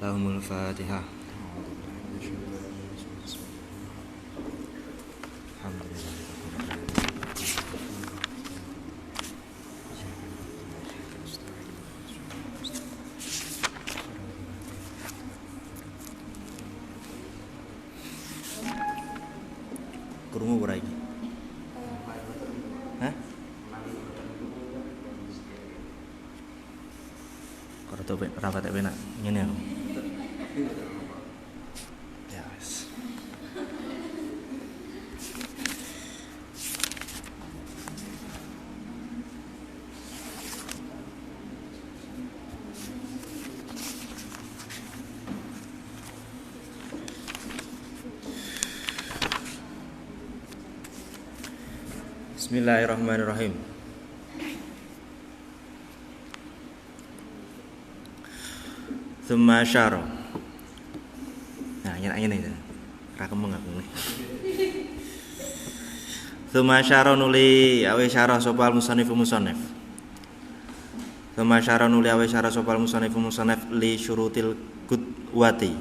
Lahumul Fatihah. Krungu ora iki? Hah? Kok rapat enak ngene aku. Ya wis. Bismillahirrahmanirrahim. Tsumma asyara. Nah, ngene iki. Ra kemeng aku nih. Tsumma asyara nuli awe syarah sopal musannif. Tsumma asyara nuli awe syarah sopal musannif li syurutil qudwati.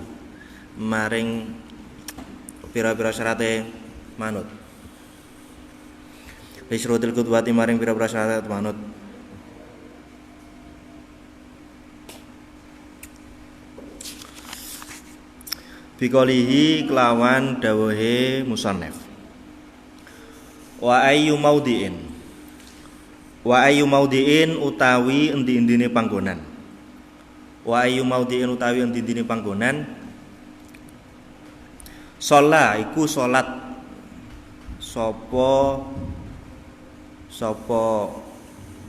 Maring pira-pira syarate manut. Li syurutil qudwati maring pira-pira syarat manut. Bikolihi kelawan dawuhe musannif. Wa ayyu maudiin utawi endi-endine panggonan. Wa ayyu maudiin utawi endi-endine panggonan. Shalah iku salat sapa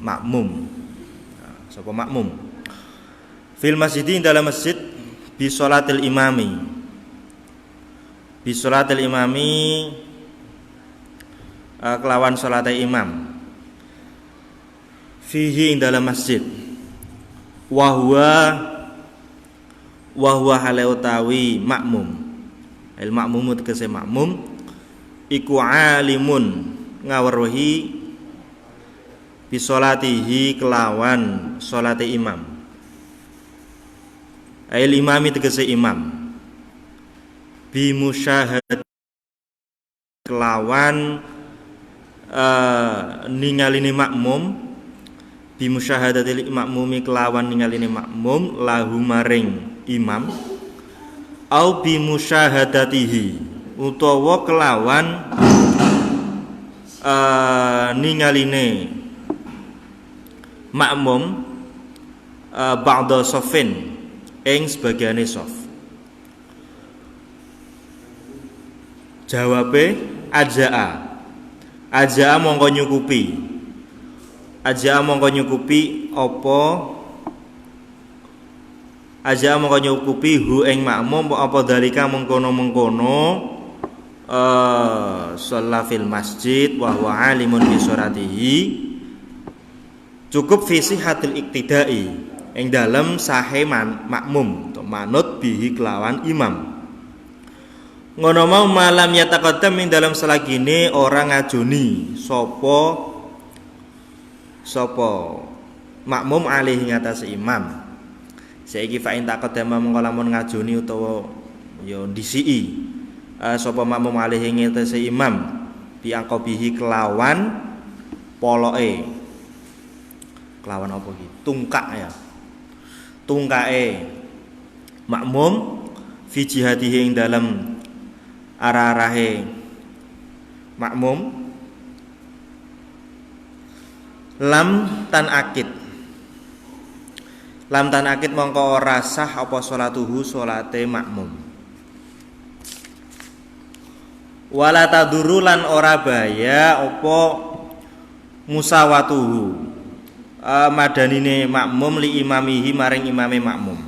makmum. Sapa makmum. Fil masjidin dalam masjid bi sholatil imami. Bisolatil imami kelawan salate imam fihi ing dalam masjid wahwa hale utawi makmum el makmum tegese makmum iku alimun ngaweruhi bisolatihi kelawan salate imam el imami tegese imam bimusyahad kelawan ningaline makmum bimusyahadatil makmumi kelawan ningaline makmum lahu maring imam au bimusyahadatihi utawa kelawan ningaline makmum ba'da sofin ing sebagiane sof. Jawabe ajaa mongko nyukupi hu ing makmum apa dalika mengkono shalla fil masjid wa huwa alimun bi suratihi cukup fi sihatil iktidai ing dalem sahe makmum untuk manut bihi kelawan imam. Ngono mau malam yataqaddam ing dalam selagine orang ngajoni sapa makmum alih ing atas imam. Saiki fa in taqaddama mengko lamun ngajoni utawa ya disiki sapa makmum alih ing atas imam bi aqabihi kelawan poloke. Kelawan apa iki? Tungkake makmum fi jihatihi ing dalam arah-arahe makmum lam tan akid mongko ora sah apa salatuhu salate makmum wala taduru lan ora bahaya apa musawatuhu madanine makmum li imamihi maring imame makmum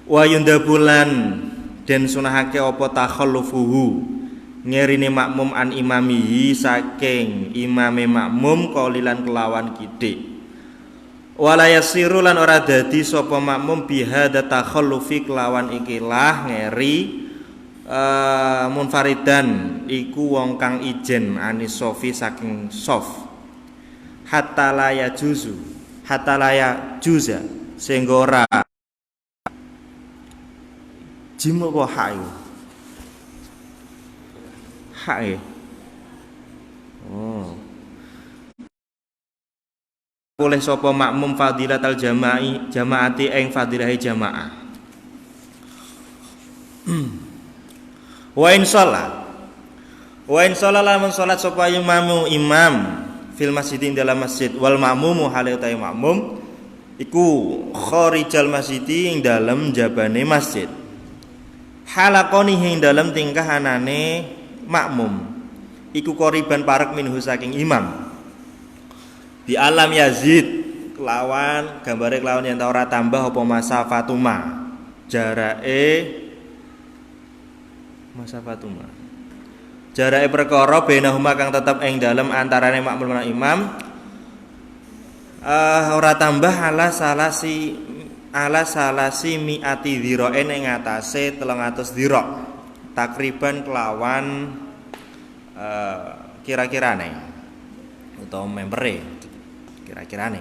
wa yundabulan den sunahake apa takhallufuhu ngerine makmum an imamihi saking imame makmum qalilan kelawan kidik wala yasiru lan ora dadi sapa makmum bihadza takhallufi kelawan ikilah ngeri munfaridan iku wong kang ijen anis sofi saking sof hatta la juza sehingga ora jim apa hak iku? Hak ya. Oh. Oleh sapa makmum fadilatal jamaati ing fadilahe jamaah. Wa in shalat lamun salat sapa imam fil masjidin dalam masjid wal makmumu hale utahe makmum iku kharijal masjidi ing dalem jabane masjid. Halaqoni ing dalem tingkah anane makmum iku qoriban parek minhu saking imam. Bi alam yazid kelawan gambare kelawan yen ta ora tambah apa masafatuma jarake perkara benahuma kang tetep ing dalem antarane makmum lan imam ora tambah ala salasi miati dhiraen ing atase 300 dhira takriban kelawan kira-kirane utawa membere kira-kirane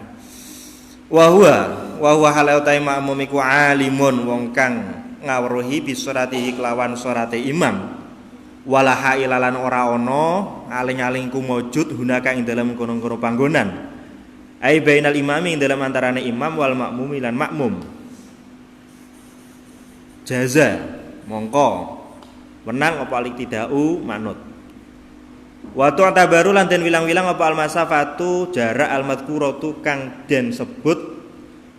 wa huwa halau ta makmum iku alimun wong kang ngawruhi bisuratihi kelawan surate imam walaha ilalan ora ana aling-aling kumujud hunaka ing dalam kono-kono panggonan ai bainal imami ing dalam antarane imam wal makmumi lan makmum jaza mongko wenang apa aliktidau manut wa tu'tabaru lan den wilang-wilang apa almasafatu jarak almadkuratu kang den sebut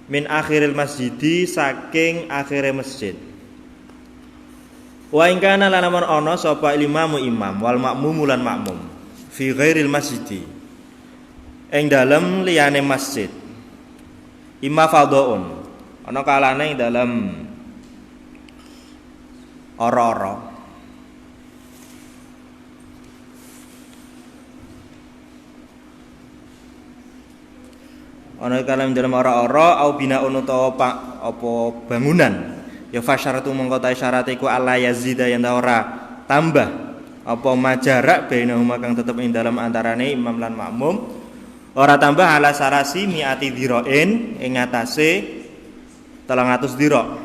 min akhiril masjidi saking akhire masjid. Wa in kana lan ana sapa imamu imam wal makmumu lan makmum fi ghairil masjidi ing dalem liyane masjid. Imma fadhaun ana kalane ing dalem ora-ora ana kalam dalam ora-ora au binaun utawa apa bangunan ya fasyaratu mongko ta syarat iku alla yazida yen ora tambah apa majarak bainahuma kang tetep ing dalam antarane imam lan makmum ora tambah ala sarasi miati dhirain ing atase 300 dhira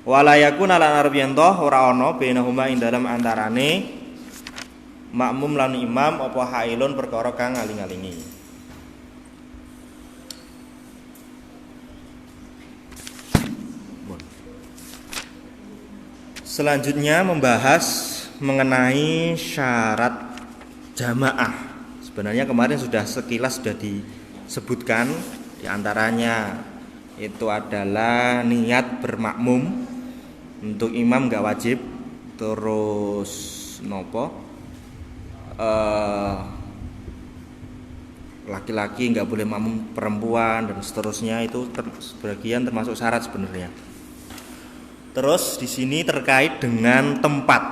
wala yakuna lan arep yen ora ana bainahuma ing dalam antarane makmum lan imam apa hailun perkara kang ngaling-alingi. Selanjutnya membahas mengenai syarat jamaah. Sebenarnya kemarin sudah sekilas sudah disebutkan, diantaranya itu adalah niat bermakmum. Untuk imam nggak wajib, terus laki-laki nggak boleh makmum perempuan dan seterusnya itu sebagian termasuk syarat sebenarnya. Terus di sini terkait dengan tempat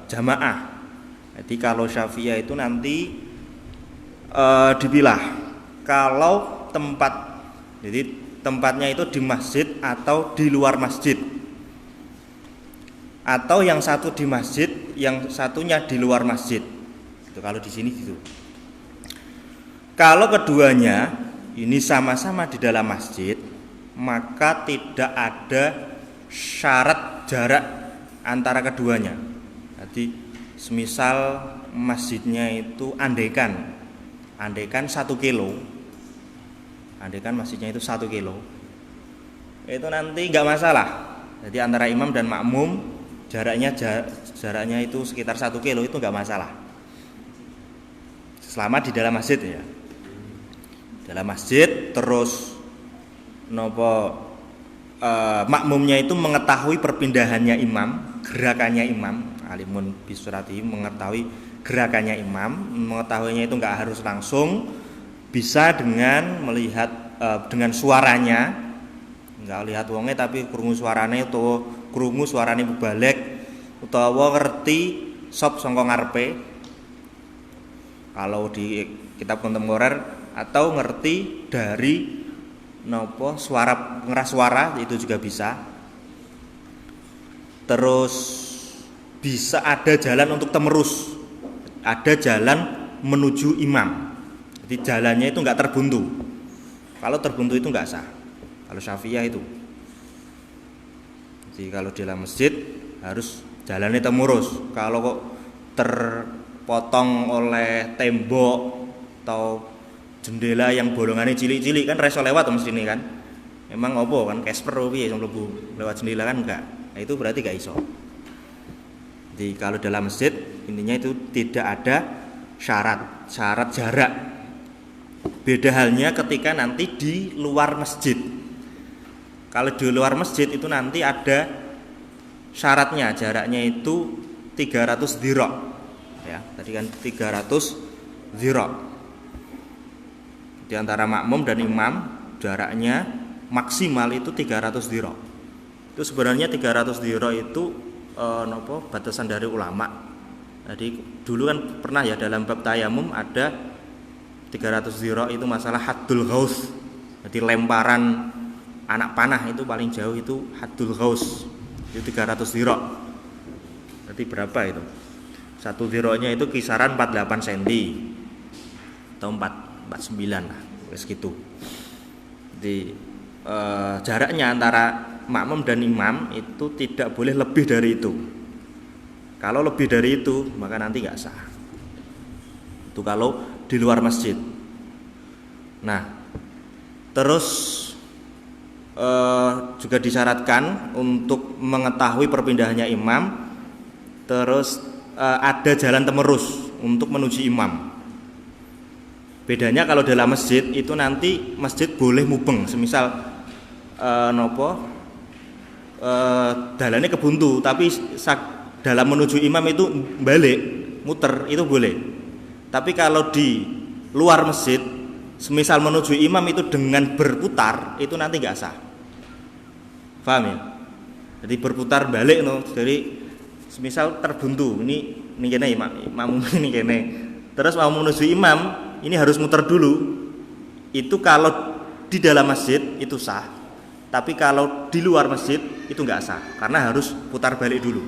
jamaah. Jadi kalau Syafi'iyah itu nanti dipilah. Kalau jadi tempatnya itu di masjid atau di luar masjid, atau yang satu di masjid, yang satunya di luar masjid. Itu kalau di sini gitu. Kalau keduanya ini sama-sama di dalam masjid, maka tidak ada syarat jarak antara keduanya. Jadi semisal masjidnya itu andaikan 1 kilo, andaikan masjidnya itu 1 kilo, itu nanti nggak masalah. Jadi antara imam dan makmum jaraknya itu sekitar 1 kilo, itu nggak masalah selama di dalam masjid ya. Dalam masjid terus makmumnya itu mengetahui perpindahannya imam, gerakannya imam, alimun bisurati mengetahui gerakannya imam, mengetahuinya itu nggak harus langsung, bisa dengan melihat dengan suaranya, nggak lihat wonge tapi krungu suarane atau krungu suarane mubalek utawa ngerti sop sangka ngarepe kalau di kitab kontemporer, atau ngerti dari suara pengeras suara itu juga bisa. Terus bisa ada jalan untuk temerus, ada jalan menuju imam. Jadi jalannya itu nggak terbuntu. Kalau terbuntu itu nggak sah. Kalau Syafi'iyah itu. Jadi kalau di dalam masjid harus jalannya temurus. Kalau kok terpotong oleh tembok atau jendela yang bolongannya cilik-cilik kan reso lewat mesti ini kan. Emang opo kan Casper piye sing mlebu lewat jendela kan enggak. Nah, itu berarti enggak iso. Jadi kalau dalam masjid intinya itu tidak ada syarat jarak. Beda halnya ketika nanti di luar masjid. Kalau di luar masjid itu nanti ada syaratnya, jaraknya itu 300 dhira'. Ya, tadi kan 300 dhira'. Di antara makmum dan imam jaraknya maksimal itu 300 dhira'. Itu sebenarnya 300 dhira' itu batasan dari ulama. Jadi dulu kan pernah ya dalam bab tayamum ada 300 dhira' itu masalah haddul ghaus. Jadi lemparan anak panah itu paling jauh itu haddul ghaus. Itu 300 dhira'. Berarti berapa itu? Satu dhira'nya itu kisaran 48 cm atau 49 lah, segitu. Jadi jaraknya antara makmum dan imam itu tidak boleh lebih dari itu. Kalau lebih dari itu maka nanti nggak sah. Itu kalau di luar masjid. Nah, terus juga disyaratkan untuk mengetahui perpindahannya imam. Terus ada jalan temurus untuk menuju imam. Bedanya kalau dalam masjid itu nanti masjid boleh mubeng. Semisal dalannya kebuntu, tapi dalam menuju imam itu balik, muter itu boleh. Tapi kalau di luar masjid, semisal menuju imam itu dengan berputar, itu nanti nggak sah. Paham ya? Jadi berputar balik no. Jadi semisal terbuntu, ini kene imam ini kene. Terus mau menuju imam, ini harus muter dulu. Itu kalau di dalam masjid itu sah. Tapi kalau di luar masjid itu nggak sah, karena harus putar balik dulu.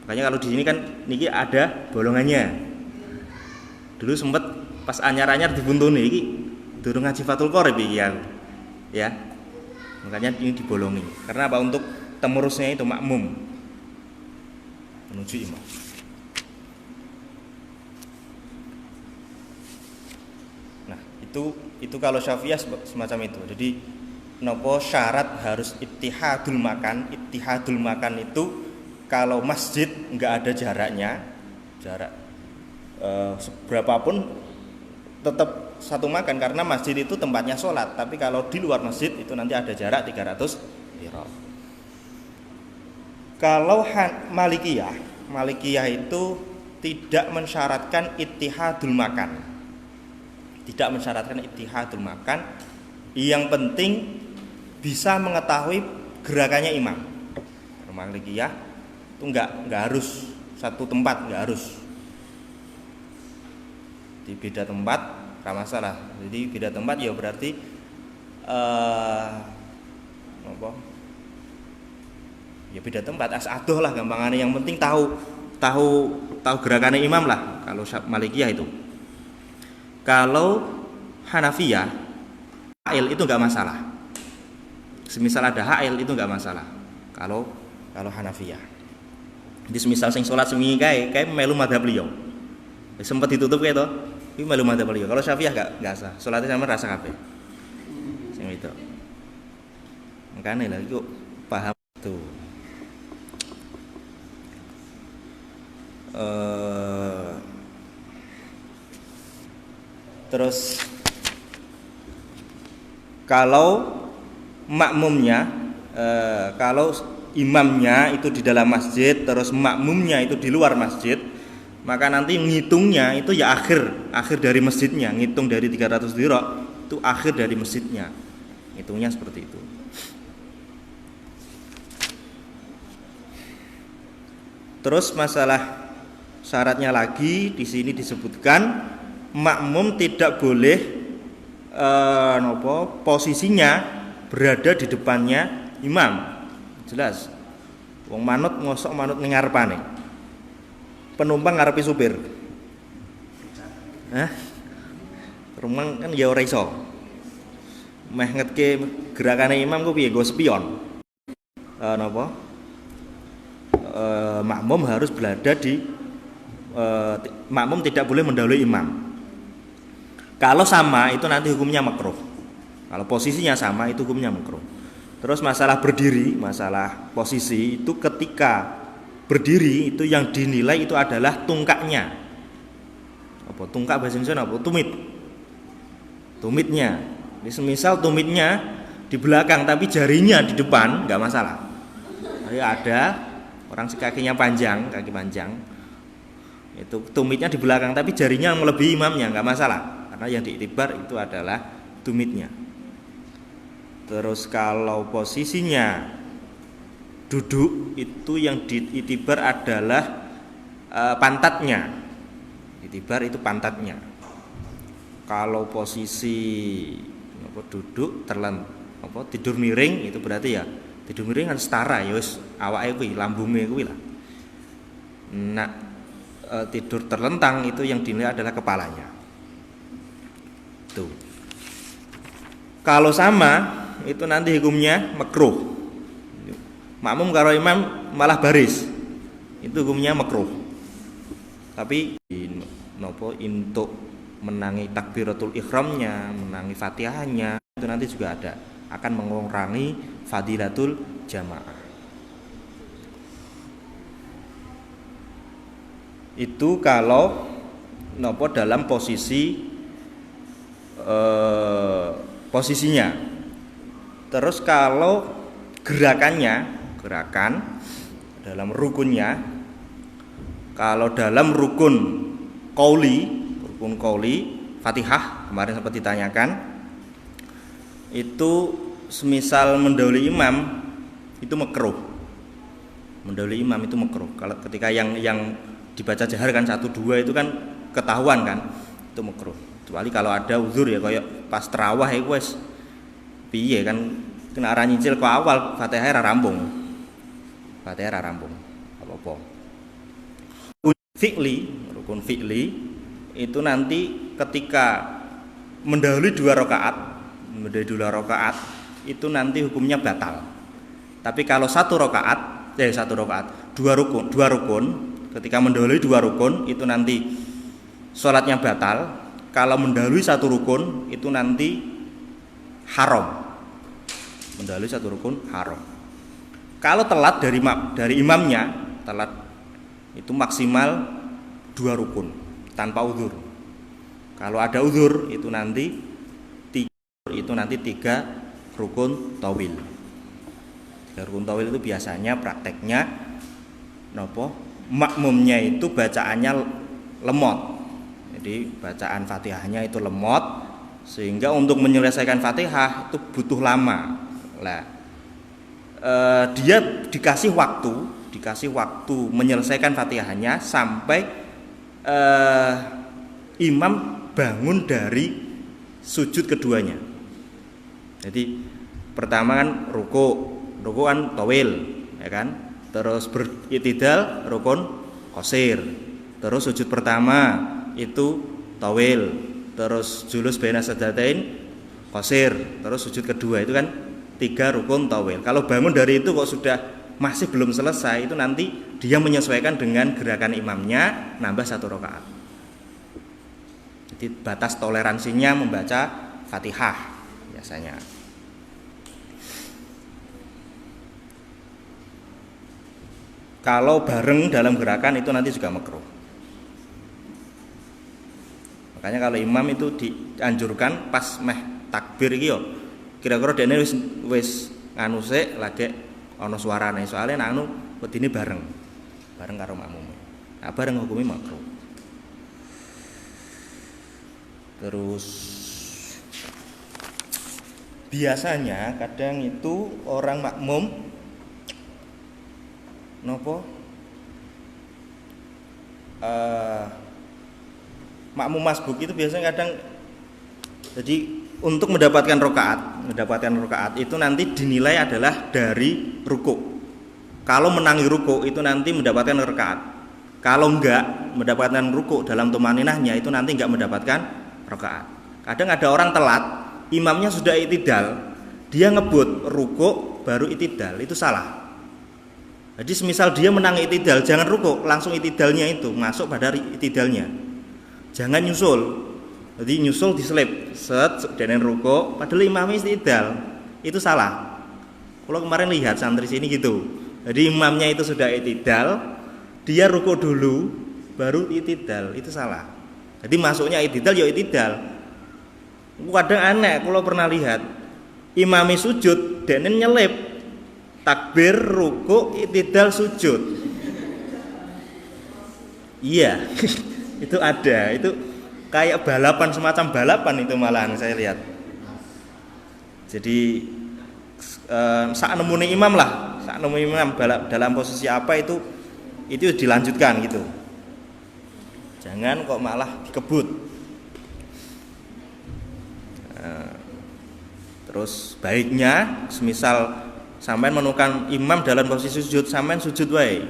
Makanya kalau di sini kan niki ada bolongannya. Dulu sempat pas anyar-anyar dibuntuni iki durung ngaji Fathul Qorib iki ya. Makanya ini dibolongi. Karena apa? Untuk temurusnya itu makmum menuju imam. Nah, itu kalau Syafi'iyah semacam itu. Jadi nopo syarat harus ittihadul makan. Ittihadul makan itu kalau masjid enggak ada jaraknya, jarak seberapapun tetap satu makan karena masjid itu tempatnya sholat. Tapi kalau di luar masjid itu nanti ada jarak 300 dhira'. Kalau Malikiyah itu tidak mensyaratkan ittihadul makan. Tidak mensyaratkan ittihadul makan. Yang penting bisa mengetahui gerakannya imam. Malikiyah itu enggak harus satu tempat, enggak harus. Di beda tempat enggak masalah. Jadi beda tempat ya berarti ya beda tempat adoh lah gampangannya, yang penting tahu gerakannya imam lah kalau Malikiyah itu. Kalau Hanafiyah hail itu enggak masalah. Semisal ada hail itu enggak masalah. Kalau Hanafiyah. Jadi semisal sing salat semingi kae melu madzhab liya. Sempat ditutup kae to. Iki melu madzhab liya. Kalau Syafi'iyah enggak sah. Salate sampean rasa kabeh. Sing itu. Makane lha kok paham tuh. Terus kalau makmumnya kalau imamnya itu di dalam masjid terus makmumnya itu di luar masjid, maka nanti ngitungnya itu ya akhir dari masjidnya, ngitung dari 300 dhira' itu akhir dari masjidnya, hitungnya seperti itu. Terus masalah syaratnya lagi di sini disebutkan makmum tidak boleh posisinya berada di depannya imam. Jelas. Wong manut ngosok manut ning ngarepane. Penumpang ngarepi supir. Rumang kan ya ora iso. Meh ngetke gerakane imam ku piye go spion. napa makmum harus berada di makmum tidak boleh mendahului imam. Kalau sama itu nanti hukumnya makruh. Kalau posisinya sama itu hukumnya makruh. Terus masalah berdiri, masalah posisi itu ketika berdiri itu yang dinilai itu adalah tungkaknya. Apa tungkak bahasa Indonesia apa? Tumitnya. Jadi semisal tumitnya di belakang tapi jarinya di depan nggak masalah. Jadi ada orang kakinya panjang, kaki panjang, itu tumitnya di belakang tapi jarinya melebihi imamnya nggak masalah karena yang diiktibar itu adalah tumitnya. Terus kalau posisinya duduk itu yang diiktibar adalah pantatnya. Itibar itu pantatnya. Kalau posisi duduk tidur miring itu berarti ya tidur miring kan setara ya wis awake kuwi lambunge kuwi lah. Nah, tidur terlentang itu yang dinilai adalah kepalanya. Tuh. Kalau sama itu nanti hukumnya makruh. Makmum karo imam malah baris. Itu hukumnya makruh. Tapi nopo untuk menangi takbiratul ihramnya, menangi Fatihahnya itu nanti juga ada akan mengurangi fadilatul jamaah. Itu kalau nopo dalam posisinya. Terus kalau gerakan dalam rukunnya, kalau dalam rukun qauli Fatihah kemarin sempat ditanyakan, itu semisal mendahului imam itu makruh. Mendahului imam itu makruh. Kalau ketika yang dibaca jahar kan 1 2 itu kan ketahuan kan, itu makruh. Kecuali kalau ada uzur ya kayak pas terawih iku wis piye kan kena arah nyicil ke awal Fatihah ra rampung. Apa-apa. Rukun fi'li itu nanti ketika mendahului 2 rakaat itu nanti hukumnya batal. Tapi kalau 1 rakaat, 2 rukun ketika mendahului 2 rukun itu nanti sholatnya batal. Kalau mendahului 1 rukun itu nanti haram. Mendahului 1 rukun haram. Kalau telat dari imamnya, telat itu maksimal 2 rukun tanpa uzur. Kalau ada uzur itu nanti 3 rukun tawil. 3 rukun tawil itu biasanya prakteknya makmumnya itu bacaannya lemot. Jadi bacaan Fatihahnya itu lemot sehingga untuk menyelesaikan Fatihah itu butuh lama. Lah, dia dikasih waktu menyelesaikan Fatihahnya sampai imam bangun dari sujud keduanya. Jadi pertama kan ruku kan tawil, ya kan? Terus beritidal rukun qasir. Terus sujud pertama itu tawil, terus julus baina sajdatain qasir, terus sujud kedua itu kan 3 rukun tawil. Kalau bangun dari itu kok sudah masih belum selesai, itu nanti dia menyesuaikan dengan gerakan imamnya, nambah 1 rakaat. Jadi batas toleransinya membaca Fatihah biasanya. Kalau bareng dalam gerakan itu nanti juga makruh. Makanya kalau imam itu dianjurkan pas meh takbir iki yo kira-kira dene wis nganu sik lagi ana suarane soalnya nek anu wedine bareng karo makmume. Nah, bareng hukumnya makruh. Terus biasanya kadang itu orang makmum makmum masbuk itu biasanya kadang jadi untuk mendapatkan rakaat itu nanti dinilai adalah dari ruku. Kalau menangi ruku itu nanti mendapatkan rakaat. Kalau enggak mendapatkan ruku dalam tumaninahnya itu nanti enggak mendapatkan rakaat. Kadang ada orang telat, imamnya sudah itidal, dia ngebut ruku baru itidal, itu salah. Jadi semisal dia menang itidal, jangan rukuk, langsung itidalnya itu masuk pada itidalnya. Jangan nyusul. Jadi nyusul diselip, set denen rukuk, padahal imamnya itidal. Itu salah. Kalau kemarin lihat santri sini gitu. Jadi imamnya itu sudah itidal, dia rukuk dulu, baru itidal. Itu salah. Jadi masuknya itidal ya itidal. Kadang aneh, kalau pernah lihat imamnya sujud, denen nyelip. Takbir, ruku, itidal, sujud. Iya, itu ada. Itu kayak balapan, semacam balapan itu malahan saya lihat. Jadi saat nemune imam lah, saat nemune imam dalam posisi apa itu dilanjutkan gitu. Jangan kok malah dikebut. Terus baiknya, semisal sampean menemukan imam dalam posisi sujud, sampean sujud wae.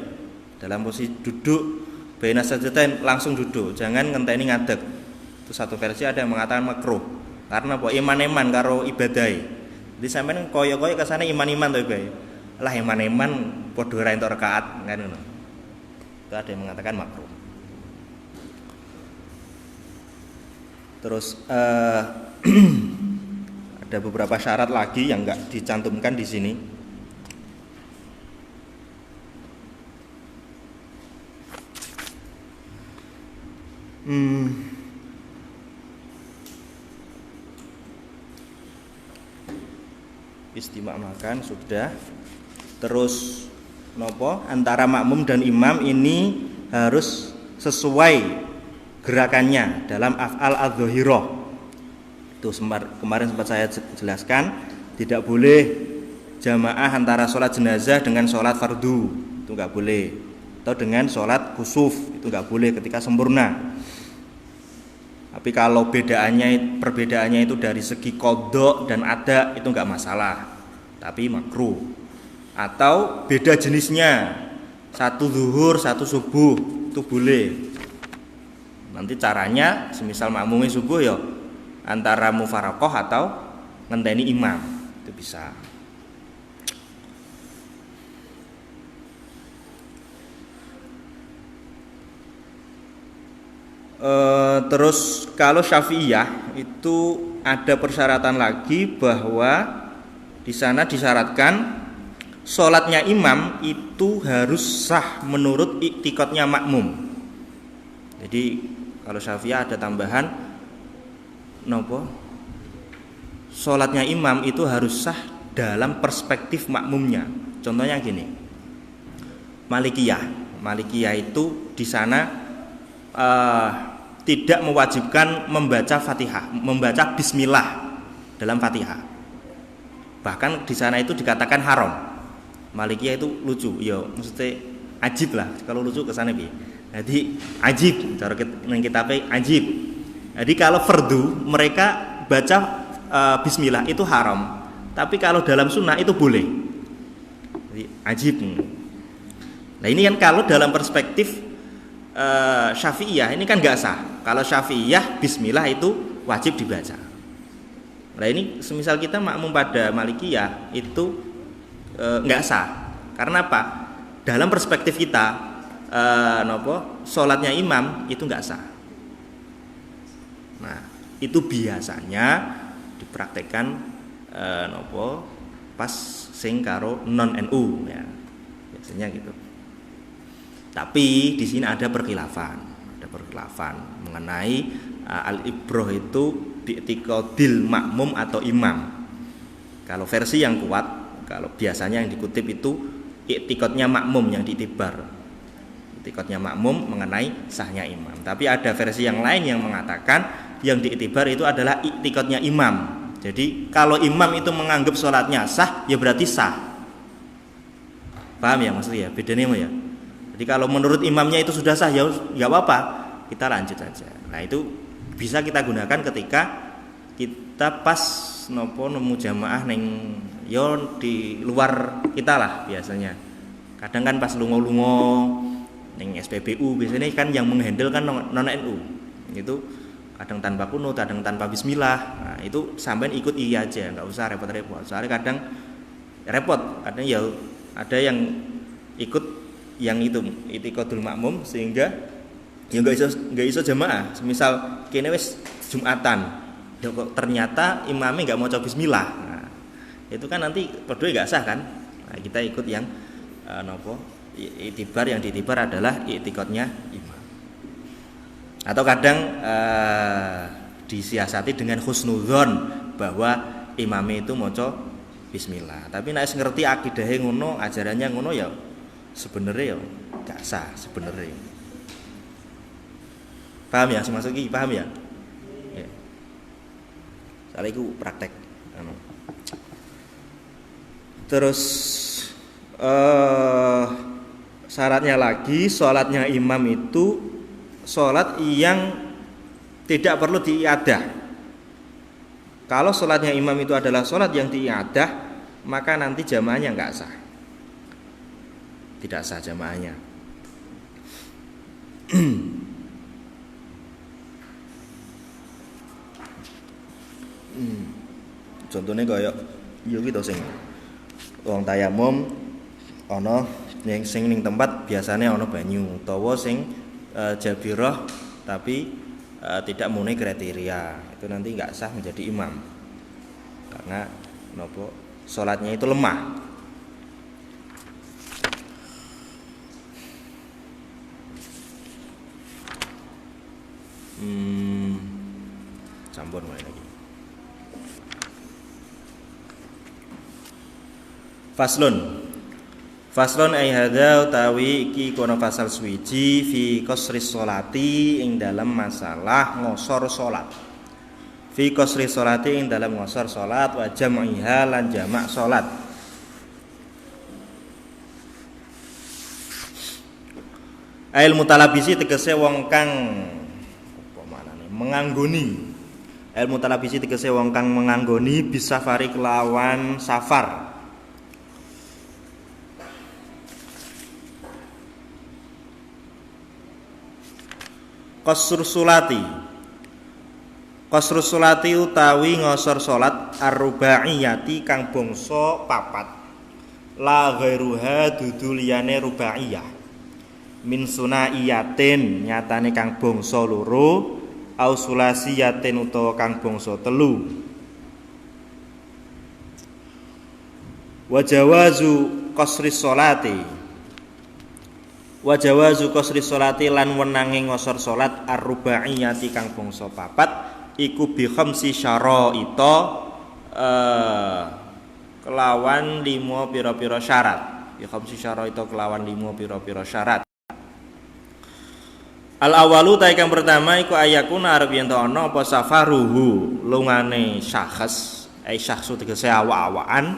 Dalam posisi duduk, baina sajdatain langsung duduk, jangan ngenteni ngadeg. Itu satu versi ada yang mengatakan makruh. Karena apa? Iman-iman karo ibadah. Jadi sampean koyo-koyo kesane iman-iman to bae. Lah iman-iman padha ra entuk rakaat kan ngono. Itu ada yang mengatakan makruh. Terus ada beberapa syarat lagi yang enggak dicantumkan di sini. Istimak makan sudah. Terus nopo antara makmum dan imam ini harus sesuai gerakannya dalam af'al adz-dzahirah. Itu kemarin sempat saya jelaskan, tidak boleh jamaah antara sholat jenazah dengan sholat fardu, itu nggak boleh. Atau dengan sholat khusuf, itu nggak boleh ketika sempurna. Tapi kalau perbedaannya itu dari segi qadha dan ada, itu nggak masalah, tapi makruh. Atau beda jenisnya, satu zuhur, satu subuh, itu boleh. Nanti caranya, semisal makmumnya subuh ya antara mufaraqah atau ngenteni imam, itu bisa. Terus kalau Syafi'iyah itu ada persyaratan lagi bahwa di sana disyaratkan sholatnya imam itu harus sah menurut iktikadnya makmum. Jadi kalau Syafi'iyah ada tambahan nopo, sholatnya imam itu harus sah dalam perspektif makmumnya. Contohnya gini, Malikiyah itu di sana tidak mewajibkan membaca Fatihah, membaca Bismillah dalam Fatihah. Bahkan di sana itu dikatakan haram. Malikiyah itu lucu, ya maksudnya ajib lah. Kalau lucu ke sana bi. Jadi ajib, cara kita ajib. Jadi kalau fardu mereka baca Bismillah itu haram. Tapi kalau dalam sunnah itu boleh. Jadi ajib. Nah ini kan kalau dalam perspektif Syafi'iyah ini kan nggak sah. Kalau Syafi'iyah Bismillah itu wajib dibaca. Nah ini semisal kita makmum pada Malikiyah itu nggak sah. Karena apa? Dalam perspektif kita sholatnya imam itu nggak sah. Nah itu biasanya dipraktekkan pas sing karo non NU ya, biasanya gitu. Tapi di sini ada perkhilafan mengenai al-ibrah itu di'tiqadil makmum atau imam. Kalau versi yang kuat, kalau biasanya yang dikutip itu i'tiqadnya makmum yang diitibar. I'tiqadnya makmum mengenai sahnya imam. Tapi ada versi yang lain yang mengatakan yang diitibar itu adalah i'tiqadnya imam. Jadi kalau imam itu menganggap sholatnya sah, ya berarti sah. Paham ya maksudnya? Bedanya ya. Jadi kalau menurut imamnya itu sudah sah, ya nggak apa-apa, kita lanjut saja. Nah itu bisa kita gunakan ketika kita pas nemu jamaah neng yo di luar kita lah biasanya. Kadang kan pas lungo-lungo neng SPBU biasanya kan yang menghandle kan non NU. Itu kadang tanpa kunut, kadang tanpa bismillah. Nah itu sampean ikut iya aja, nggak usah repot-repot. Soalnya kadang repot, kadang ya ada yang ikut yang itu itikadul makmum, sehingga ya nggak iso jamaah. Misal kene wis Jumatan, ya kok ternyata imamnya nggak mau coba bismillah, nah, itu kan nanti berdua nggak sah kan. Nah, kita ikut yang itibar, yang diitibar adalah itikadnya imam. Atau kadang disiasati dengan husnudzon bahwa imamnya itu maca bismillah. Tapi nek ngerti akidahe ngono, ajarannya ngono ya sebenarnya ya gak sah sebenarnya. Paham ya? Maksud iki paham ya? Ya. Soalnya iku praktek. Terus syaratnya lagi, sholatnya imam itu sholat yang tidak perlu diiadah. Kalau sholatnya imam itu adalah sholat yang diiadah, maka nanti jamaahnya nggak sah, tidak sah jamaahnya. Contohnya kayak yo gitu sing wong tayamum ana sing ning tempat biasanya ana banyu, utawa sing jabirah tapi tidak memenuhi kriteria, itu nanti nggak sah menjadi imam karena nopo sholatnya itu lemah. Campur mulai lagi. Faslun ai hadza utawi iki kono fasal suwiji fi qasris sholati ing dalam masalah ngosor salat. Fi qasris sholati ing dalam ngosor salat wa jam'iha lan jamak salat. Ail mutalabisi tegese wong kang apa manane menganggoni. Ail mutalabisi tegese wong kang menganggoni bisafari kelawan safar. Qasrus sulati utawi ngosor salat ar-rubaiyati kang bangsa papat, la ghairuha dudu liyane rubaiyah, min sunaiyatin nyatane kang bangsa loro, au sulasiyatin utawa kang bangsa telu. Wa jawazu qasris sholati lan wenange ngosor salat ar-rubaiyati kang bangsa papat iku bi khamsi syaraita kelawan 5 pira-pira syarat. Bi khamsi syaraita kelawan 5 pira-pira syarat. Al awalu ta kang pertama iku ayakuna arep yen ana apa safaruhu lungane syakhs, syakhsu tegese awak-awakan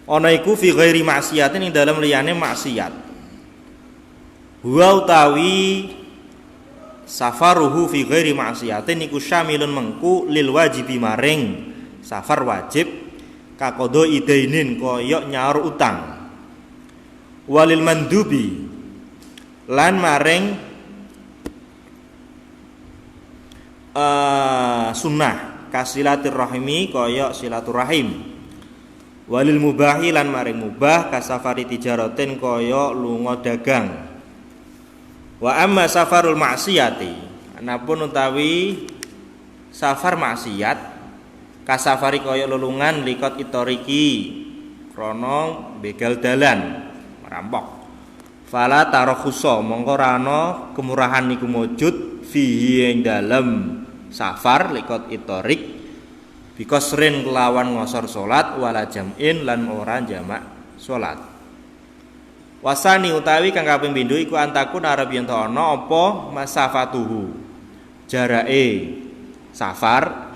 ana iku fi ghairi maksiatin ing dalem liyane maksiat. Wa utawi safaruhu fi ghairi ma'siyatin iku syamilun mengku lil wajibi maring safar wajib kakodo idainin koyok nyaur utang, walil mandubi lan maring sunnah kasilatir rahimi koyok silaturahim, walil mubahi lan maring mubah kasafari tijaratin koyok lunga dagang. Wa amma safarul maksiyati, anapun utawi safar maksiat kasafari kaya lelungan likot itoriki krana begal dalan merampok. Fala tarakhusa mongko rano kemurahan niku mujud fihi ing dalem safar likot itorik bikosrin kelawan ngosor salat wala jam'in lan ora jamak salat. Wasani utawi kang kaping pindho iku antakun arep yen ana apa masafatuhu jarake safar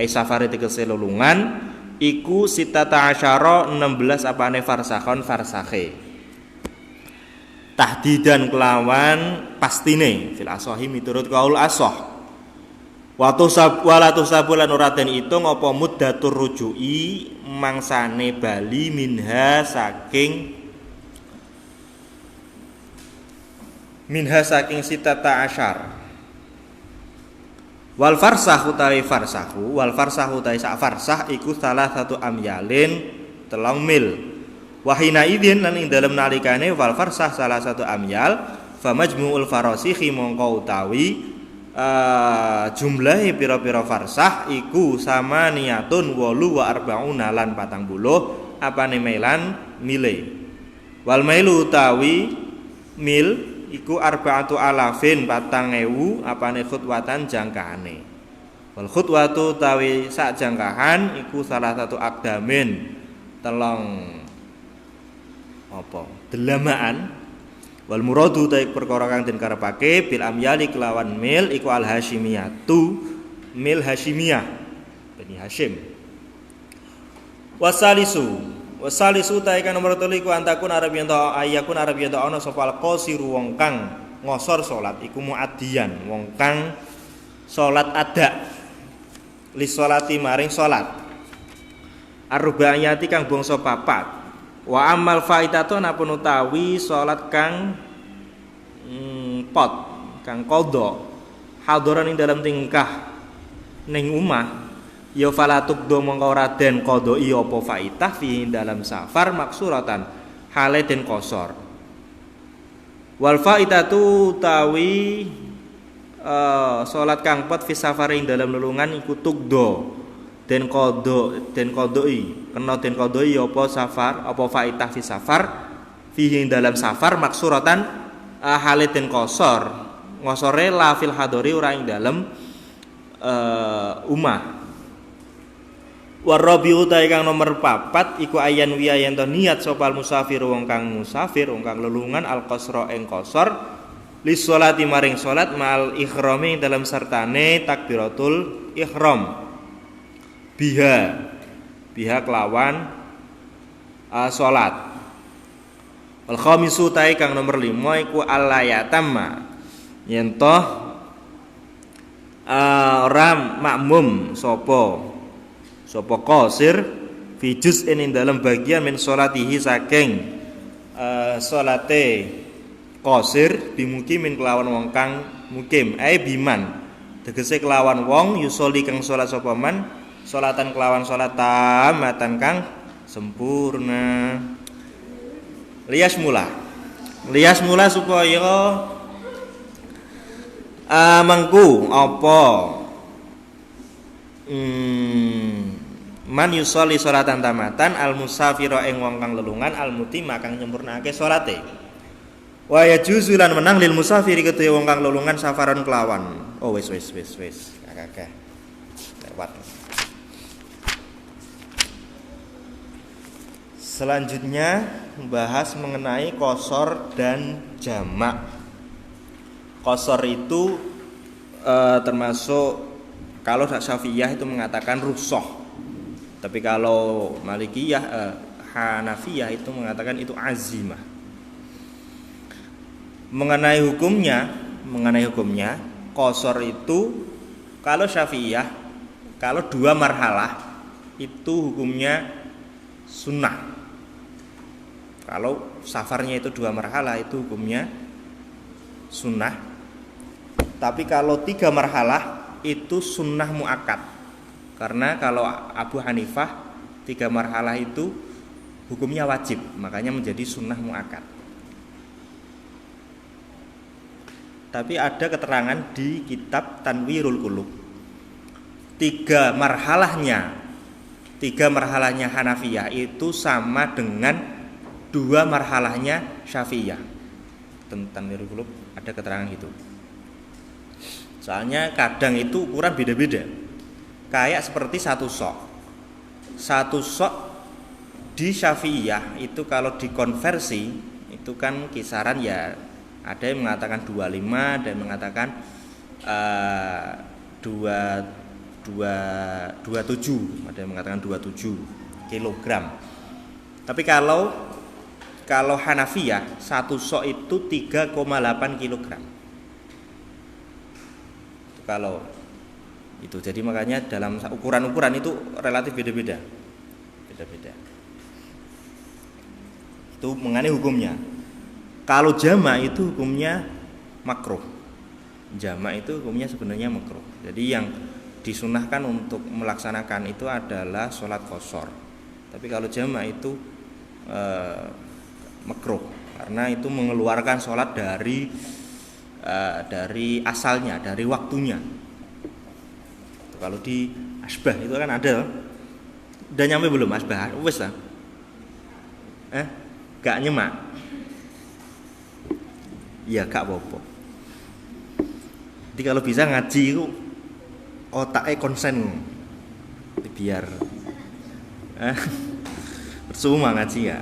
safare tegese lelungan iku sitata asyara 16 apane farsakhon farsakhe tahdidan kelawan pastine fil asahi miturut kaul asah walatu sabulan ora den itung apa muddatur rujui mangsane bali minha saking sitata asyar. Wal farsah utawi farsahu sak farsah iku salah satu amyalin 3 mil Wahina idzin lan ing dalem nalikane wal farsah salah satu amyal fa majmu'ul farasikhi mongko utawi jumlahe pira-pira farsah iku sama niyatun 48 lan 40 apane melan mile. Wal mailu utawi mil iku arba'atu alafin 4.000 apane khutwatan jangkahane. Wal khutwatu utawi sak jangkahan iku salah satu akdamin telong apa delamaan. Wal muradu ta perkara kang den karepake bil amyali kelawan mil iku al hasyimiyatu mil hasyimiyah Bani Hashim. Wasalisu ta ikan nomor 3 iku antakun arab yen ta ayakun arab yen ta ana sapa al qasiru wong kang ngosor salat iku muaddiyan wong kang salat ada li salati maring salat arba'iyati kang bangsa papat. Wa amal faitatu napun utawi salat kang pot kang qadha hadiran ing dalam tingkah ning omah ya falatuk do mongko ora den qadai apa faitah fi dalam safar maksuratan hale den qasar. Wal faitatu utawi salat kang pot fi safar ing dalam lelungan iku tukdo den qadai kena den qadai apa safar apa faitah fi safar fihi dalam safar maksuratan hale den qasar ngosore la fil hadori ora ing dalem umah. Warabiu ta kang nomor 4 iku ayan wiya yen to niat sopal musafir wong kang lelungan al qasra ing qasar li sholati maring salat mal ikhrami dalam sertane takbiratul ihram biha kelawan salat. Al khamisu ta kang nomor 5 iku allayatamma yen to ora makmum sapa qasir fi juz'in ing dalam bagian min sholatihi saking salate qasir bimukimin kelawan wong kang mukim biman tegese kelawan wong yusoli kang salat sapa man salatan kelawan salat tamatan kang sempurna. Lias mula supaya mangku apa man yusolli sholatan tamatan al musafira ing wong kang lelungan al mutima kang nyempurnake salate. Wa yajuzu lan menang lil musafiri ketuwe wong kang lelungan safaran kelawan. Oh wis kakak lewat. Selanjutnya membahas mengenai qasar dan jamak. Qasar itu termasuk kalau Syafi'iyah itu mengatakan rukhsah. Tapi kalau Malikiyah Hanafiyah itu mengatakan itu azimah. Mengenai hukumnya qasar itu kalau Syafi'iyah kalau 2 marhalah itu hukumnya sunnah. Kalau safarnya itu 2 marhalah itu hukumnya sunnah. Tapi kalau 3 marhalah itu sunnah muakkad. Karena kalau Abu Hanifah 3 marhalah itu hukumnya wajib, makanya menjadi sunnah muakkad. Tapi ada keterangan di kitab Tanwirul Qulub 3 marhalahnya Hanafiyah itu sama dengan 2 marhalahnya Syafi'iyah. Tentang Tanwirul Qulub ada keterangan gitu. Soalnya kadang itu ukuran beda-beda. Kayak seperti satu sok di Syafi'iyah itu kalau dikonversi itu kan kisaran ya ada yang mengatakan 25 dan mengatakan 27, ada yang mengatakan 27 kilogram. Tapi kalau Hanafiyah satu sok itu 3,8 kilogram. Kalau itu jadi makanya dalam ukuran-ukuran itu relatif beda-beda. Itu mengenai hukumnya. Kalau jamak itu hukumnya makruh. Jamak itu hukumnya sebenarnya makruh. Jadi yang disunahkan untuk melaksanakan itu adalah sholat qashar. Tapi kalau jamak itu makruh karena itu mengeluarkan sholat dari asalnya, dari waktunya. Kalau di asbah itu kan ada. Udah nyampe belum asbah? Wes lah. Gak nyemak. Ya gak apa-apa. Jadi kalau bisa ngaji itu otaknya konsen. Biar percuma ngaji ya.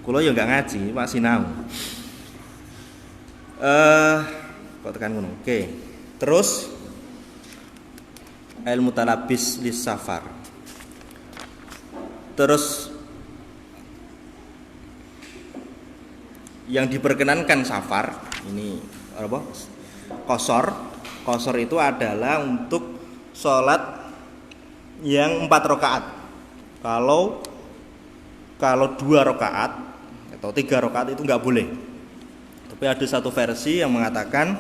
Kulo ya gak ngaji, Pak sinau. Kok tekan ngono. Oke. Terus ilmu talabis lis safar. Terus yang diperkenankan safar ini apa? Qashar itu adalah untuk sholat yang 4 rakaat. Kalau 2 rakaat atau 3 rakaat itu nggak boleh. Tapi ada satu versi yang mengatakan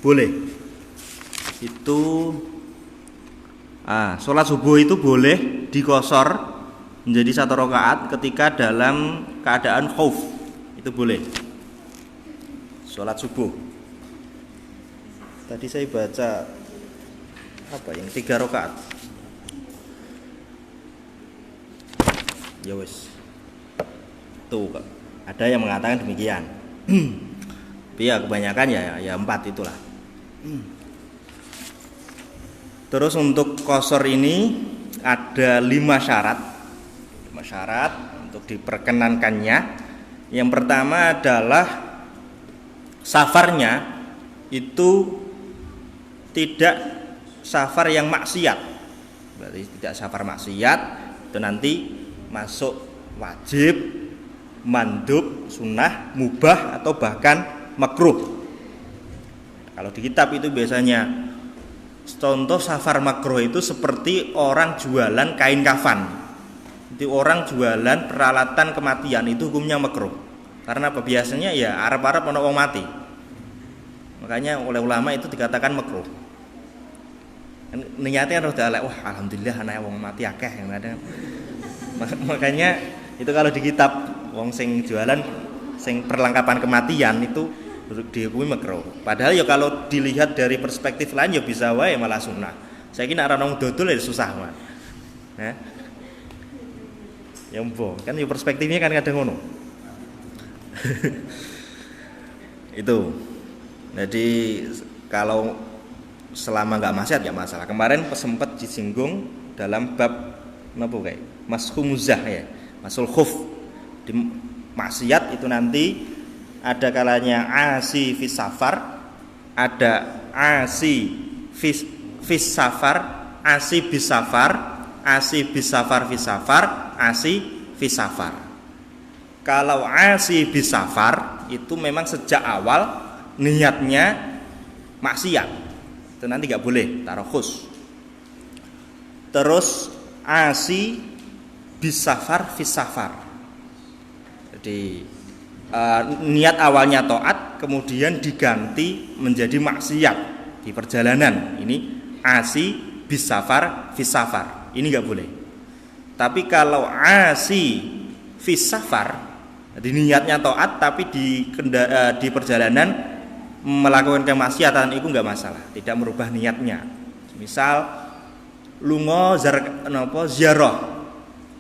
boleh. Itu sholat subuh itu boleh diqashar menjadi 1 rakaat ketika dalam keadaan khauf. Itu boleh. Sholat subuh. Tadi saya baca yang 3 rakaat. Ya wes. Tuh ada yang mengatakan demikian. Tapi ya kebanyakan ya 4 itulah. Terus untuk qashar ini ada 5 syarat. 5 syarat untuk diperkenankannya. Yang pertama adalah safarnya itu tidak safar yang maksiat. Berarti tidak safar maksiat, itu nanti masuk wajib, mandub, sunnah, mubah atau bahkan makruh. Kalau di kitab itu biasanya contoh safar makruh itu seperti orang jualan kain kafan. Jadi orang jualan peralatan kematian itu hukumnya makruh. Karena apa? Biasanya ya arep-arep ana wong mati. Makanya oleh ulama itu dikatakan makruh. Niatnya harus elek, wah alhamdulillah ana wong mati akeh yang ada. Makanya itu kalau di kitab wong sing jualan sing perlengkapan kematian itu dihukumi makruh. Padahal ya kalau dilihat dari perspektif lain ya bisa wae malah sunnah. Saiki nek ana wong dodol ya susah, Mas. Ya mbok, kan ya perspektifnya kan kadang ngono. Itu. Jadi kalau selama nggak maksiat ya masalah. Kemarin sempat disinggung dalam bab napa kayak mashu muzah ya, masul khuf. Di maksiat itu nanti ada kalanya asi fis safar, ada asi fis safar, asi bis safar, asi bis safar fis safar, asi fis safar. Kalau asi bis safar itu memang sejak awal niatnya maksiat, itu nanti nggak boleh tarukhus. Terus asi bis safar fis safar. Jadi niat awalnya taat kemudian diganti menjadi maksiat di perjalanan. Ini asi bis safar fis safar. Ini nggak boleh. Tapi kalau asi fis safar, jadi niatnya taat tapi di perjalanan melakukan kemaksiatan itu nggak masalah, tidak merubah niatnya. Misal lunga ziarah,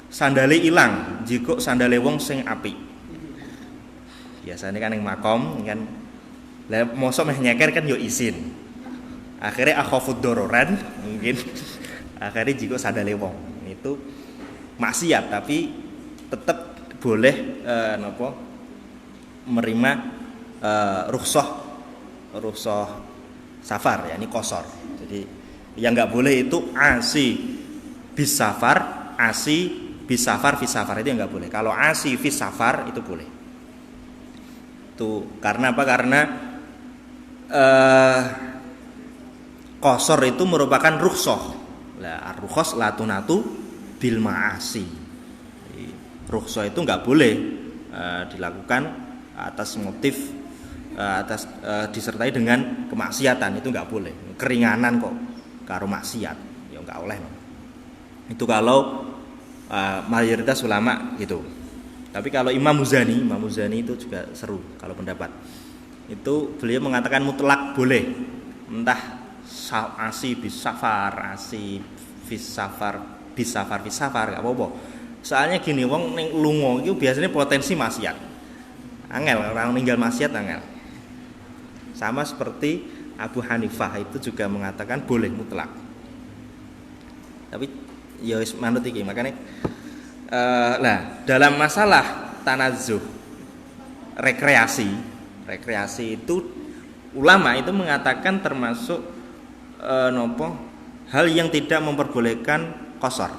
sandale ilang, jika sandale wong sing apik. Biasanya kan yang makom kan, lah mosok meh nyeker kan yo izin. Akhirnya akhafud dororan mungkin. Akhirnya jika sandale wong itu maksiat tapi tetap boleh menerima rukhsah safar, ya ini qashar. Jadi yang nggak boleh itu asi bis safar, asi bis safar fis safar itu yang nggak boleh. Kalau asi fis safar itu boleh. Itu karena apa? Karena qashar itu merupakan rukhsah. Lah rukhsah la tunatu bil ma'asi. Rukhsah itu nggak boleh dilakukan atas motif disertai dengan kemaksiatan, itu nggak boleh. Keringanan kok karo maksiat ya nggak oleh. Itu kalau mayoritas ulama gitu. Tapi kalau Imam Muzani itu juga seru kalau pendapat. Itu beliau mengatakan mutlak boleh. Entah asi bisafar gak apa-apa. Soalnya gini, wong ning lunga itu biasanya potensi maksiat. Angel, orang ninggal maksiat angel. Sama seperti Abu Hanifah itu juga mengatakan boleh mutlak. Tapi ya wis manut iki, makanya dalam masalah tanazzuh rekreasi itu ulama itu mengatakan termasuk hal yang tidak memperbolehkan qasar.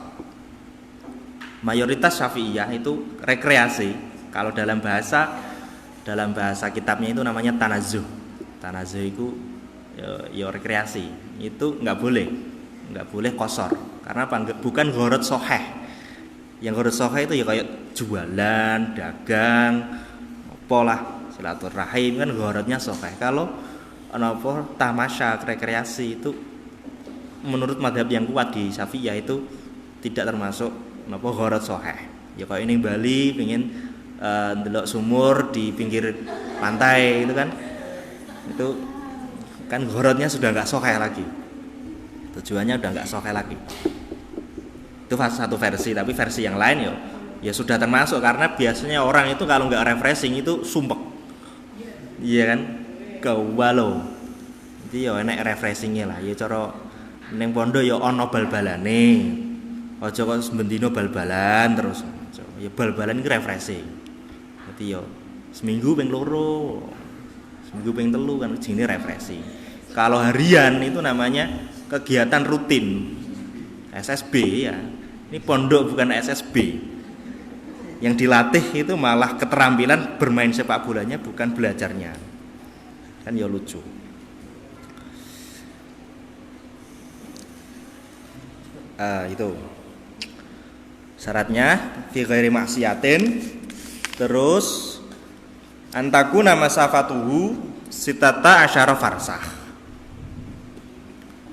Mayoritas Syafi'iyah itu rekreasi. Kalau dalam bahasa kitabnya itu namanya tanazzuh. Tanazzuh itu ya rekreasi. Itu nggak boleh qasar. Karena apa? Bukan gharad shahih. Yang gharad shahih itu ya kayak jualan, dagang, apalah, silaturahim kan gharadnya shahih. Kalau tamasya rekreasi itu menurut madhab yang kuat di Syafi'iyah itu tidak termasuk gharad shahih. Ya kayak ini Bali pengen ndelok sumur di pinggir pantai itu kan gharadnya sudah enggak shahih lagi. Tujuannya udah enggak shahih lagi. Itu satu versi, tapi versi yang lain ya sudah termasuk karena biasanya orang itu kalau nggak refreshing itu sumpek, iya kan, kewalo. Jadi ya enak refreshingnya lah. Ya cara neng pondok ya ono bal-balane, ojo kok sebendino bal-balan terus. Ya bal-balan itu refreshing. Jadi ya seminggu ping loro, seminggu ping telu kan jenenge refreshing. Kalau harian itu namanya kegiatan rutin. SSB ya. Ini pondok bukan SSB. Yang dilatih itu malah keterampilan bermain sepak bolanya bukan belajarnya. Kan ya lucu. Itu. Syaratnya fi ghairi maksiatin, terus antakuna masafatuhu sitata asyara farsah.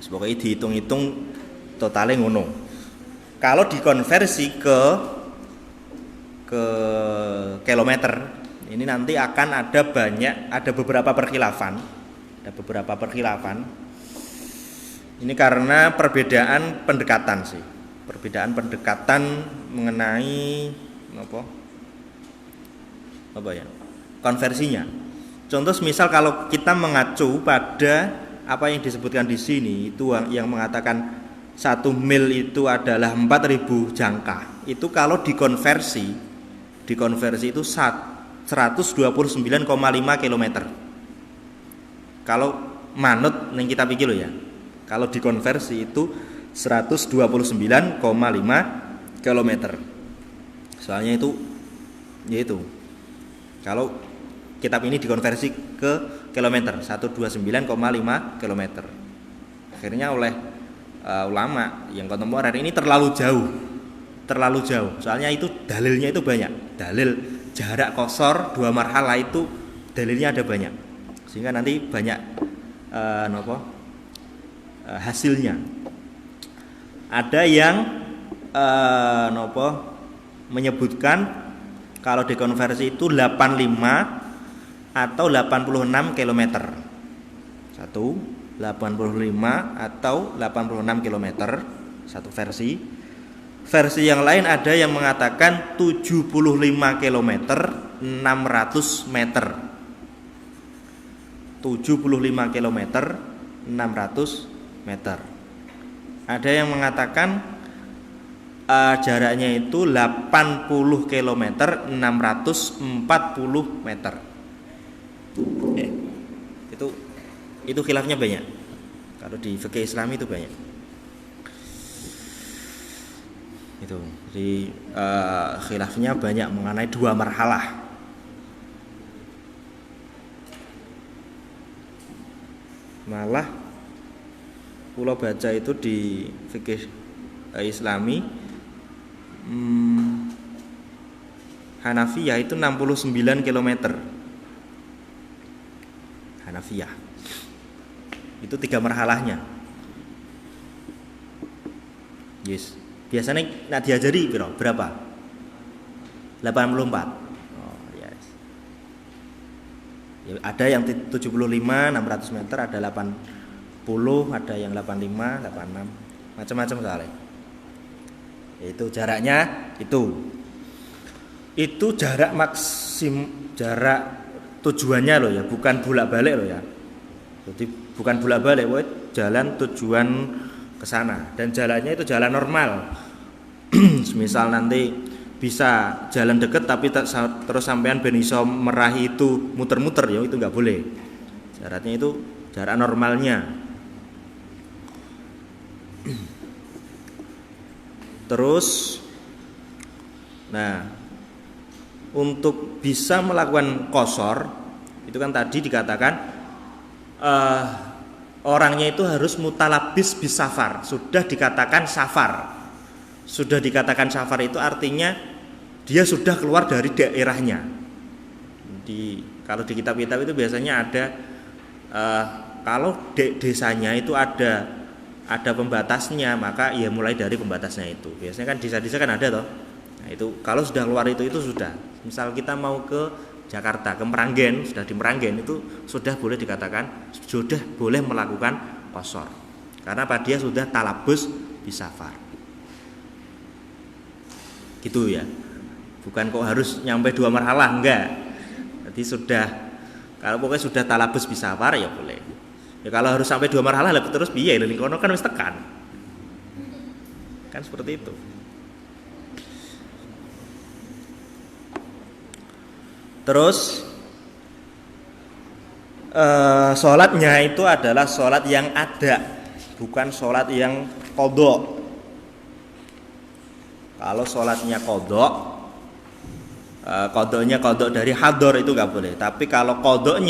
Pokoknya dihitung-hitung totalnya ngono. Kalau dikonversi ke kilometer, ini nanti akan ada beberapa perkhilafan. Ini karena perbedaan pendekatan sih. Perbedaan pendekatan mengenai apa ya? Konversinya. Contoh misal kalau kita mengacu pada apa yang disebutkan di sini itu yang mengatakan 1 mil itu adalah 4.000 jangka. Itu kalau dikonversi itu 129,5 km. Kalau manut ning kita pikir loh ya. Kalau dikonversi itu 129,5 km. Soalnya itu yaitu kalau kitab ini dikonversi ke kilometer 129,5 km. Akhirnya oleh ulama yang kontemporer ini terlalu jauh. Soalnya itu dalilnya itu banyak. Dalil jarak qasar 2 marhalah itu dalilnya ada banyak. Sehingga nanti banyak hasilnya. Ada yang menyebutkan kalau dikonversi itu 85 atau 86 km. 85 atau 86 km satu versi. Versi yang lain ada yang mengatakan 75 km 600 meter. 75 km 600 meter. Ada yang mengatakan jaraknya itu 80 km 640 meter. Itu khilafnya banyak. Kalau di fikih Islam itu banyak. Itu. Jadi khilafnya banyak mengenai 2 marhalah. Malah kula baca itu di fikih Islami Hanafiyah itu 69 km. Hanafiyah itu 3 marhalahnya. Yes. Biasanya nak diajari berapa? 84. Oh, yes. Ya, ada yang 75 600 meter, ada 80, ada yang 85, 86, macam-macam soalnya. Itu jaraknya itu jarak jarak tujuannya loh ya, bukan bolak-balik loh ya. Jadi bukan bolak-balik, jalan tujuan ke sana, dan jalannya itu jalan normal. Misal nanti bisa jalan deket tapi terus sampean ben iso merahi itu muter-muter ya, itu nggak boleh. Jaraknya itu jarak normalnya. Terus nah, untuk bisa melakukan qashar itu kan tadi dikatakan orangnya itu harus mutalabis bisafar, sudah dikatakan safar. Sudah dikatakan safar itu artinya dia sudah keluar dari daerahnya. Kalau di kitab-kitab itu biasanya ada kalau desanya itu ada pembatasnya, maka ya mulai dari pembatasnya itu. Biasanya kan desa-desa kan ada toh. Nah, itu kalau sudah keluar itu sudah. Misal kita mau ke Jakarta, ke Meranggen, sudah di Meranggen itu sudah boleh dikatakan sudah boleh melakukan qashar. Karena apa? Dia sudah talabus bisafar. Gitu ya. Bukan kok harus nyampe 2 marhalah, enggak. Jadi sudah, kalau pokoknya sudah talabus bisafar ya boleh. Ya kalau harus sampai 2 marhalah lah terus piye lho kono kan wis tekan. Kan seperti itu. Terus sholatnya itu adalah sholat yang ada, bukan sholat yang qadha. Kalau sholatnya qadha, qadha dari hador itu nggak boleh. Tapi kalau qadha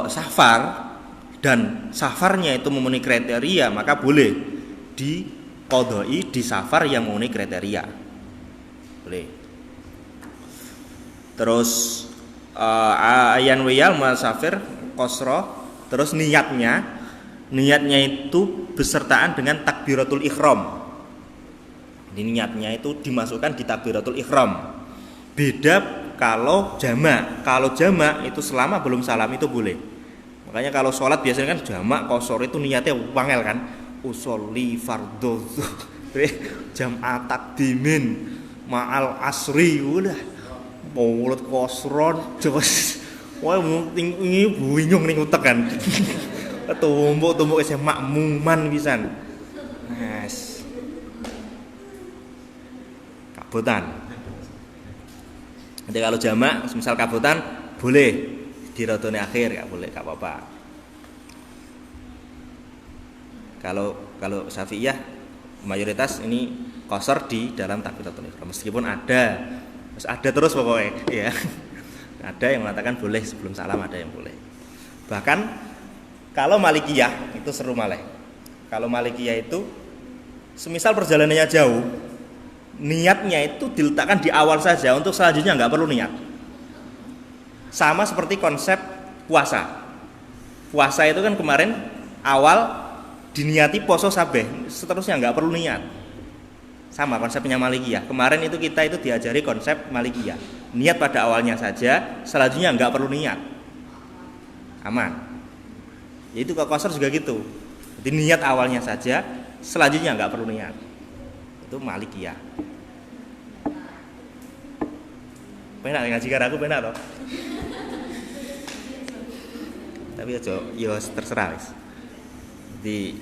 safar dan safarnya itu memenuhi kriteria, maka boleh diqadhai di safar yang memenuhi kriteria. Boleh. Terus ayan wiyal musafir qasra, terus niatnya itu besertaan dengan takbiratul ihram. Ini niatnya itu dimasukkan di takbiratul ihram. Beda kalau jamak. Kalau jamak itu selama belum salam itu boleh. Makanya kalau sholat biasanya kan jamak qasar itu niatnya wangel kan. Usolli fardhu jam'a taqdimin ma'al asri udah. Mulut kosron terus wah ini bingung ning utek kan. Tumbuk-tumbuk isih makmuman pisan. Yes. Kabutan. Nanti kalau jamak misal kabutan boleh di rodone akhir, enggak boleh, enggak apa-apa. Kalau Syafi'iyah mayoritas ini qashar di dalam takbiratul ihram meskipun ada terus pokoknya ya. Ada yang mengatakan boleh sebelum salam, ada yang boleh. Bahkan kalau Malikiyah itu seru malah. Kalau Malikiyah itu semisal perjalanannya jauh, niatnya itu diletakkan di awal saja, untuk selanjutnya nggak perlu niat. Sama seperti konsep puasa. Puasa itu kan kemarin awal diniati poso sabeh, seterusnya nggak perlu niat. Sama konsepnya Malikiyah. Kemarin itu kita itu diajari konsep Malikiyah. Niat pada awalnya saja, selanjutnya nggak perlu niat. Aman. Itu ke qashar juga gitu. Jadi niat awalnya saja, selanjutnya nggak perlu niat. Itu Malikiyah. Penak ngaji karo aku penak toh. Tapi aja yo terserah wis. Di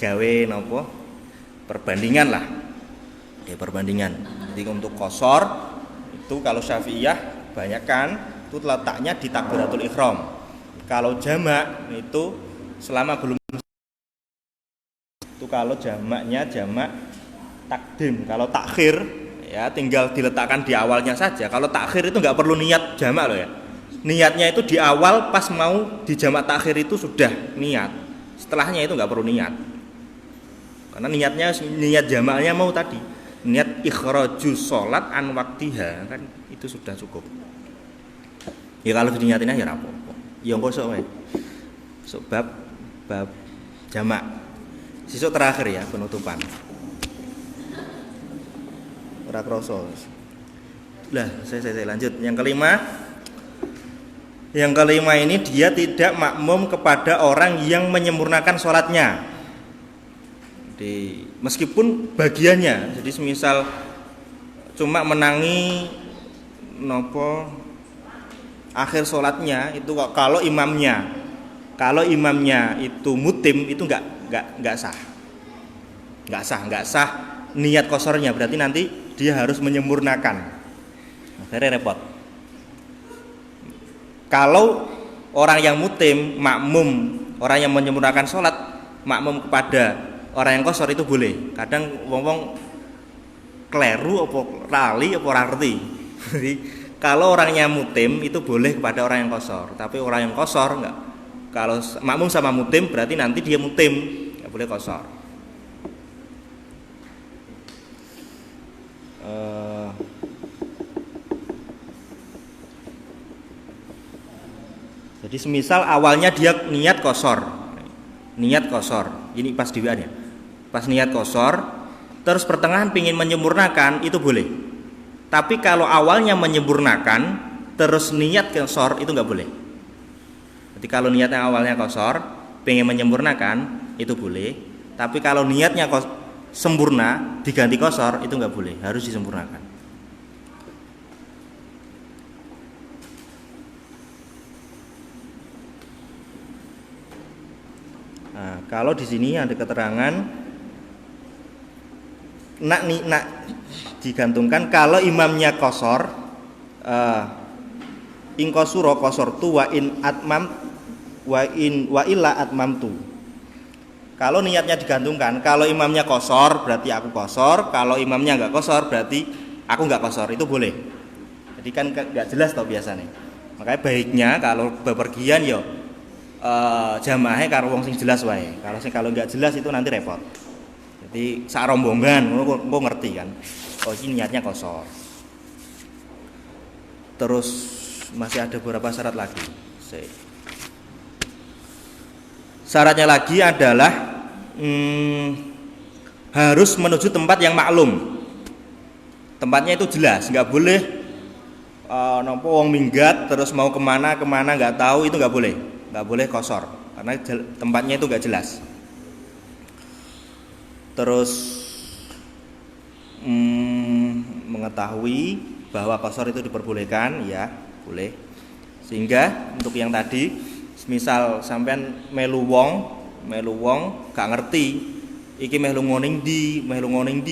gawe napa perbandingan lah. Ya perbandingan. Jadi untuk qashar itu kalau Syafi'iyah banyak kan itu letaknya di takbiratul ihram. Kalau jamak itu selama belum itu kalau jamaknya jamak takdim. Kalau takhir ya tinggal diletakkan di awalnya saja. Kalau takhir itu nggak perlu niat jamak loh ya. Niatnya itu di awal pas mau di jamak takhir itu sudah niat. Setelahnya itu nggak perlu niat. Karena niat jamaknya mau tadi. Niat ikhraju sholat an waktiha kan itu sudah cukup. Ya kalau diniatin ya rapopo. Ya engko sok wae. Sok bab jamak. Sesuk terakhir ya penutupan. ora krasa. Lah, saya lanjut. Yang kelima ini dia tidak makmum kepada orang yang menyempurnakan sholatnya. Meskipun bagiannya, jadi semisal cuma menangi nopo akhir sholatnya itu kalau imamnya itu mutim itu nggak sah niat kosornya, berarti nanti dia harus menyempurnakan. Akhirnya repot. Kalau orang yang mutim makmum, orang yang menyempurnakan sholat makmum kepada orang yang kosor itu boleh. Kadang wong kleru apa lali apa ora ngerti. Jadi kalau orangnya mutim itu boleh kepada orang yang kosor, tapi orang yang kosor enggak. Kalau makmum sama mutim berarti nanti dia mutim, enggak boleh kosor. Jadi semisal awalnya dia niat kosor, ini pas diwian ya, pas niat kosor, terus pertengahan pingin menyempurnakan itu boleh. Tapi kalau awalnya menyempurnakan, terus niat kosor itu nggak boleh. Jadi kalau niatnya awalnya kosor, pingin menyempurnakan itu boleh. Tapi kalau niatnya sempurna diganti kosor itu nggak boleh, harus disempurnakan. Nah, kalau di sini ada keterangan nak digantungkan kalau imamnya kosor, in kosuro kosor tu wa in atmam wa illa atmam tu. Kalau niatnya digantungkan, kalau imamnya kosor berarti aku kosor, kalau imamnya nggak kosor berarti aku nggak kosor, itu boleh. Jadi kan nggak jelas tau biasanya. Makanya baiknya kalau bepergian yo jamaahnya karo wong sing jelas wae. Kalau nggak jelas itu nanti repot. Jadi sak rombongan engko ngerti kan. Oh ini niatnya kosor. Terus masih ada beberapa syarat lagi. Syaratnya lagi adalah harus menuju tempat yang maklum. Tempatnya itu jelas, nggak boleh nopo wong minggat terus mau kemana nggak tahu, itu nggak boleh kosor karena tempatnya itu nggak jelas. Terus mengetahui bahwa kosor itu diperbolehkan, ya boleh. Sehingga untuk yang tadi, misal sampean melu wong gak ngerti iki melu ngoning di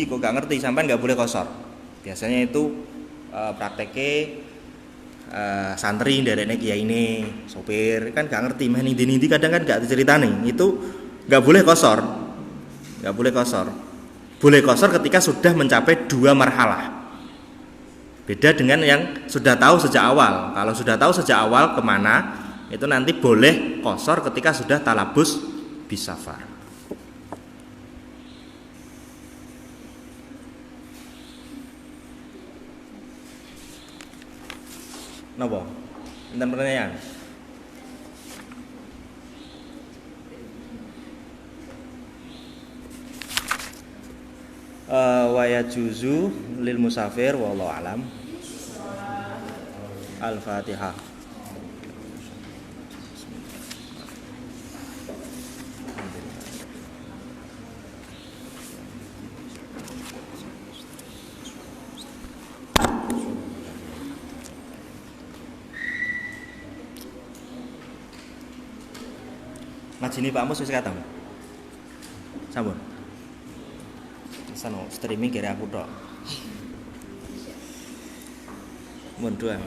kok gak ngerti, sampean nggak boleh kosor. Biasanya itu prakteknya santri nderene kiai ini sopir kan gak ngerti meh ndi kadang kan gak diceritani, itu nggak boleh kosor. Boleh kosor ketika sudah mencapai 2 marhalah. Beda dengan yang sudah tahu sejak awal. Kalau sudah tahu sejak awal kemana, itu nanti boleh kosor ketika sudah talabus bisafar. Napa? Enten pertanyaan? Wa yajuzu lil musafir wallahu alam. Al-Fatihah. Ngajini Pak Mus wis katang. Sampun. Sano streaming kira aku tok. Mun doang.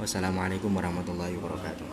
Wassalamualaikum warahmatullahi wabarakatuh.